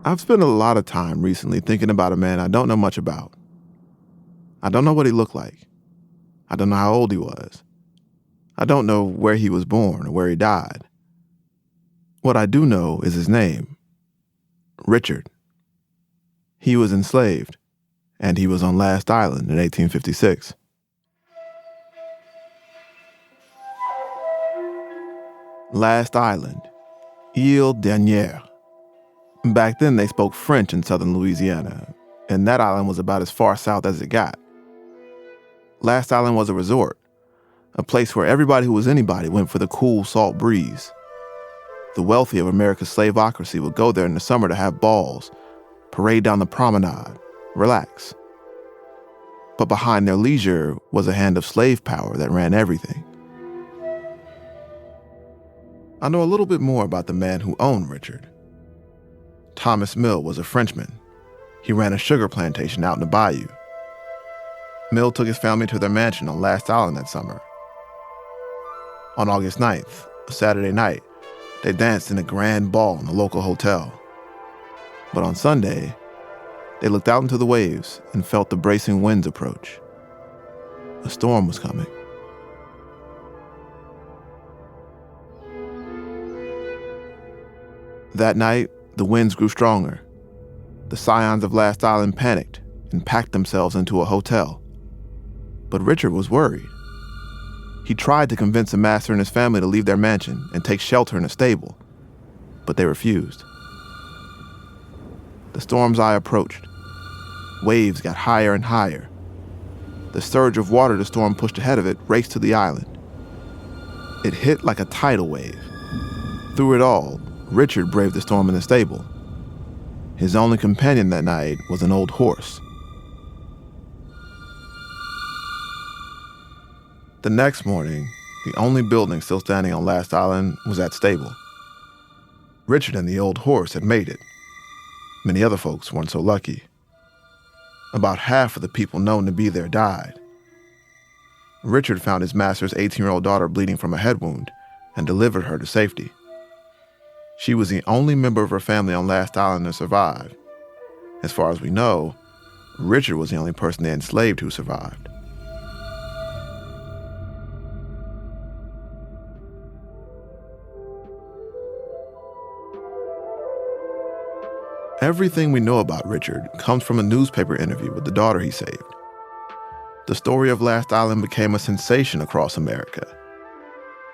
I've spent a lot of time recently thinking about a man I don't know much about. I don't know what he looked like. I don't know how old he was. I don't know where he was born or where he died. What I do know is his name, Richard. He was enslaved, and he was on Last Island in 1856. Last Island, Île Dernière. Back then, they spoke French in southern Louisiana, and that island was about as far south as it got. Last Island was a resort, a place where everybody who was anybody went for the cool, salt breeze. The wealthy of America's slaveocracy would go there in the summer to have balls, parade down the promenade, relax. But behind their leisure was a hand of slave power that ran everything. I know a little bit more about the man who owned Richard. Thomas Mill was a Frenchman. He ran a sugar plantation out in the bayou. Mill took his family to their mansion on Last Island that summer. On August 9th, a Saturday night, they danced in a grand ball in a local hotel. But on Sunday, they looked out into the waves and felt the bracing winds approach. A storm was coming. That night, the winds grew stronger. The scions of Last Island panicked and packed themselves into a hotel. But Richard was worried. He tried to convince the master and his family to leave their mansion and take shelter in a stable, but they refused. The storm's eye approached. Waves got higher and higher. The surge of water the storm pushed ahead of it raced to the island. It hit like a tidal wave. Through it all, Richard braved the storm in the stable. His only companion that night was an old horse. The next morning, the only building still standing on Last Island was that stable. Richard and the old horse had made it. Many other folks weren't so lucky. About half of the people known to be there died. Richard found his master's 18-year-old daughter bleeding from a head wound and delivered her to safety. She was the only member of her family on Last Island to survive. As far as we know, Richard was the only person they enslaved who survived. Everything we know about Richard comes from a newspaper interview with the daughter he saved. The story of Last Island became a sensation across America.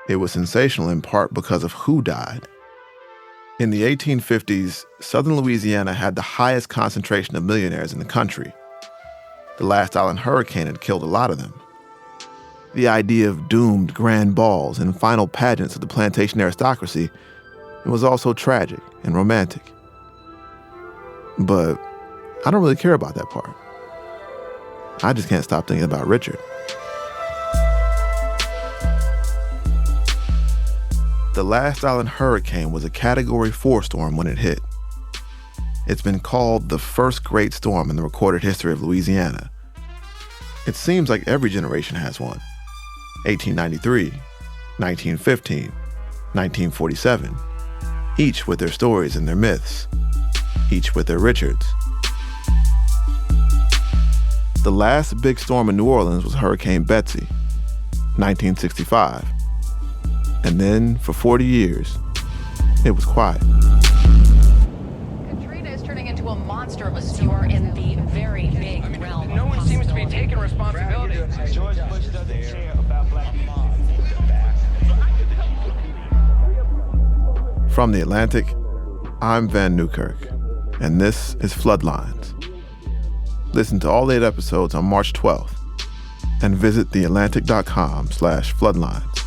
It was sensational in part because of who died. In the 1850s, southern Louisiana had the highest concentration of millionaires in the country. The Last Island hurricane had killed a lot of them. The idea of doomed grand balls and final pageants of the plantation aristocracy was also tragic and romantic. But I don't really care about that part. I just can't stop thinking about Richard. The Last Island hurricane was a Category 4 storm when it hit. It's been called the first great storm in the recorded history of Louisiana. It seems like every generation has one. 1893, 1915, 1947, each with their stories and their myths, each with their Richards. The last big storm in New Orleans was Hurricane Betsy, 1965. And then, for 40 years, it was quiet. Katrina is turning into a monster of a storm in the very big realm. No one seems to be taking responsibility. George Bush doesn't care about black people. From The Atlantic, I'm Van Newkirk, and this is Floodlines. Listen to all 8 episodes on March 12th and visit theatlantic.com/floodlines.